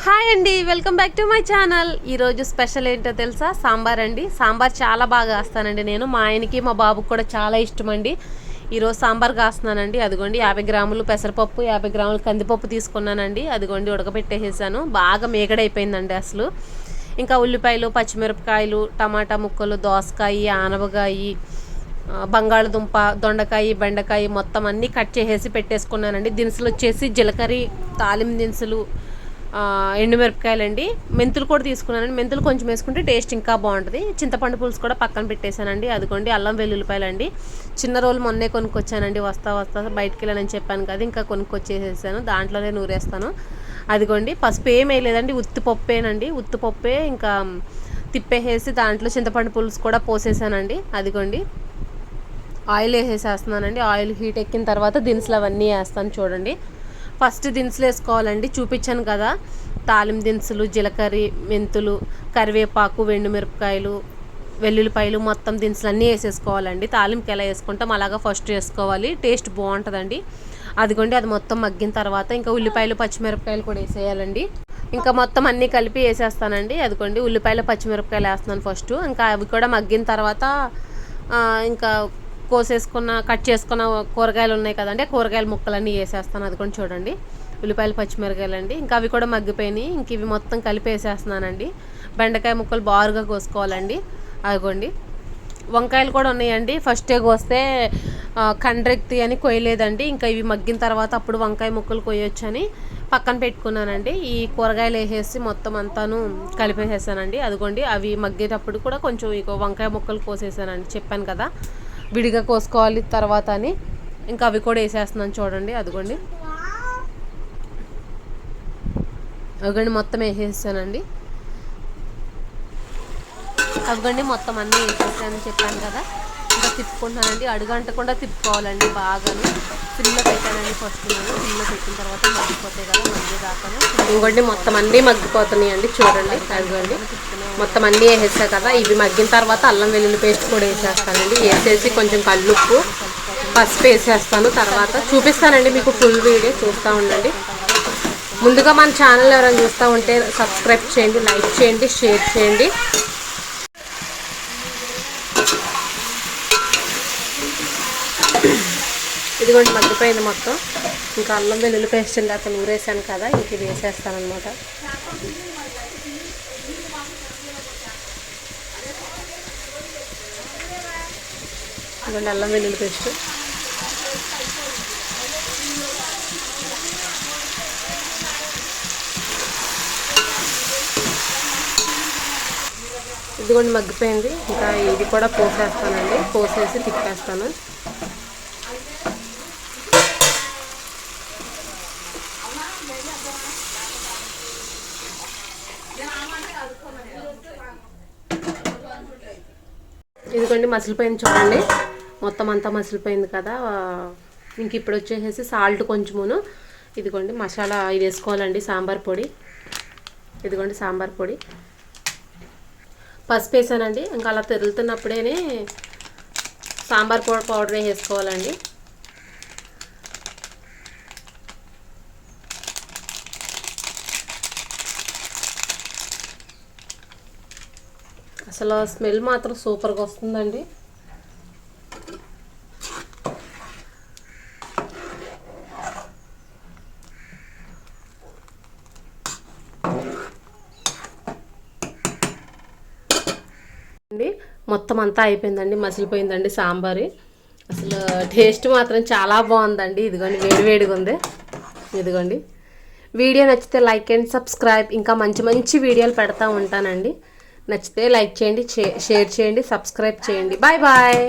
Hi అండి, welcome back to my channel. ఈరోజు special ఏంటో తెలుసా? సాంబార్ అండి. సాంబార్ చాలా బాగా కాస్తానండి నేను. మా ఆయనకి మా బాబుకి కూడా చాలా ఇష్టం అండి. ఈరోజు సాంబార్ కాస్తున్నానండి. అదిగోండి 50 గ్రాములు పెసరపప్పు, 50 గ్రాములు కందిపప్పు తీసుకున్నానండి. అదిగోండి ఉడకబెట్టేసాను. బాగా మేగడైపోయిందండి అసలు. ఇంకా ఉల్లిపాయలు, పచ్చిమిరపకాయలు, టమాటా ముక్కలు, దోసకాయ, ఆనవకాయ, బంగాళదుంప, దొండకాయ, బెండకాయ మొత్తం అన్నీ కట్ చేసేసి పెట్టేసుకున్నానండి. దినుసులు వచ్చేసి జీలకర్ర, తాలింపు దినుసులు, ఎండుమిరపకాయలండి. మెంతులు కూడా తీసుకున్నానండి. మెంతులు కొంచెం వేసుకుంటే టేస్ట్ ఇంకా బాగుంటుంది. చింతపండు పులుసు కూడా పక్కన పెట్టేశానండి. అదిగోండి అల్లం వెల్లుల్లిపాయలండి. చిన్న రోలు మొన్నే కొనుక్కొచ్చానండి. వస్తా బయటికి వెళ్ళానని చెప్పాను కదా, ఇంకా కొనుక్కొచ్చేసేసాను. దాంట్లోనే నూరేస్తాను. అదిగోండి పసుపు ఏం వేయలేదండి, ఉత్తిపప్పేనండి. ఉత్తిపప్పే ఇంకా తిప్పేసేసి దాంట్లో చింతపండు పులుసు కూడా పోసేసానండి. అదిగోండి ఆయిల్ వేసేసేస్తున్నానండి. ఆయిల్ హీట్ ఎక్కిన తర్వాత దినుసులు అవన్నీ వేస్తాను. చూడండి, ఫస్ట్ దినుసులు వేసుకోవాలండి. చూపించాను కదా, తాలింపు దినుసులు, జీలకర్ర, మెంతులు, కరివేపాకు, ఎండుమిరపకాయలు, వెల్లుల్లిపాయలు మొత్తం దినుసులు అన్నీ వేసేసుకోవాలండి. తాలింపుకి ఎలా వేసుకుంటాం అలాగా ఫస్ట్ వేసుకోవాలి, టేస్ట్ బాగుంటుందండి. అదిగోండి అది మొత్తం మగ్గిన తర్వాత ఇంకా ఉల్లిపాయలు, పచ్చిమిరపకాయలు కూడా వేసేయాలండి. ఇంకా మొత్తం అన్నీ కలిపి వేసేస్తానండి. అదిగోండి ఉల్లిపాయలు, పచ్చిమిరపకాయలు వేస్తున్నాను ఫస్ట్. ఇంకా అవి కూడా మగ్గిన తర్వాత ఇంకా కట్ చేసుకున్న కూరగాయలు ఉన్నాయి కదండి, కూరగాయల ముక్కలన్నీ వేసేస్తాను. అది కూడా చూడండి, ఉల్లిపాయలు, పచ్చిమిరకాయలు అండి. ఇంకా అవి కూడా మగ్గిపోయినాయి. ఇంక ఇవి మొత్తం కలిపి వేసేస్తున్నానండి. బెండకాయ ముక్కలు బారుగా కోసుకోవాలండి. అదిగోండి వంకాయలు కూడా ఉన్నాయండి. ఫస్టే కోస్తే కండ్రెక్తి అని కొయ్యలేదండి. ఇంకా ఇవి మగ్గిన తర్వాత అప్పుడు వంకాయ ముక్కలు కొయ్యొచ్చని పక్కన పెట్టుకున్నానండి. ఈ కూరగాయలు వేసేసి మొత్తం అంతాను కలిపేసేసానండి. అదిగోండి అవి మగ్గేటప్పుడు కూడా కొంచెం ఇక వంకాయ ముక్కలు కోసేసానండి. చెప్పాను కదా విడిగా కోసుకోవాలి తర్వాత అని. ఇంకా అవి కూడా వేసేస్తున్నాను చూడండి. అదిగోండి మొత్తం వేసేసానండి. అదిగోండి మొత్తం అన్నీ వేసేసానని చెప్పాను కదా. ఇంకా తిప్పుకుంటున్నానండి. అడుగంటకుండా తిప్పుకోవాలండి. బాగాను సిమ్లో పెట్టానండి ఫస్ట్. నేను సిమ్లో పెట్టిన తర్వాత మగ్గిపోతాయి కదా, మగ్గేదాకాను. ఇంకోండి మొత్తం అన్నీ మగ్గిపోతున్నాయి అండి. చూడండి అదిగోండి మొత్తం అన్నీ వేసేసా కదా. ఇవి మగ్గిన తర్వాత అల్లం వెల్లుల్లి పేస్ట్ కూడా వేసేస్తానండి. వేసేసి కొంచెం కల్లుప్పు, పసుపు వేసేస్తాను. తర్వాత చూపిస్తానండి మీకు, ఫుల్ వీడియో చూస్తూ ఉండండి. ముందుగా మన ఛానల్ ఎవరైనా చూస్తూ ఉంటే సబ్స్క్రైబ్ చేయండి, లైక్ చేయండి, షేర్ చేయండి. ఇదిగోండి మగ్గిపోయింది మొత్తం. ఇంకా అల్లం వెల్లుల్లి పేస్ట్ ఇందాక నూరేసాను కదా, ఇంక ఇది వేసేస్తాను అనమాట. ఇదిగోండి అల్లం వెల్లుల్లి పేస్ట్. ఇదిగోండి మగ్గిపోయింది. ఇంకా ఇది కూడా పోసేస్తానండి. పోసేసి తిప్పేస్తాను. ఇదిగోండి మసిలిపోయింది చూడండి, మొత్తం అంతా మసిలిపోయింది కదా. ఇంక ఇప్పుడు వచ్చేసేసి సాల్ట్ కొంచెమును, ఇదిగోండి మసాలా ఇది వేసుకోవాలండి. సాంబార్ పొడి, ఇదిగోండి సాంబార్ పొడి, పసుపు వేసానండి. ఇంకా అలా తెరులుతున్నప్పుడే సాంబార్ పౌడర్ వేసుకోవాలండి. అసలు స్మెల్ మాత్రం సూపర్గా వస్తుందండి. మొత్తం అంతా అయిపోయిందండి, మసిలిపోయిందండి సాంబారు. అసలు టేస్ట్ మాత్రం చాలా బాగుందండి. ఇదిగోండి వేడివేడిగా ఉంది. ఇదిగోండి వీడియో నచ్చితే లైక్ అండ్ సబ్స్క్రైబ్. ఇంకా మంచి మంచి వీడియోలు పెడతా ఉంటానండి. నచ్చితే లైక్ చేయండి, షేర్ చేయండి, సబ్స్క్రైబ్ చేయండి. Bye bye.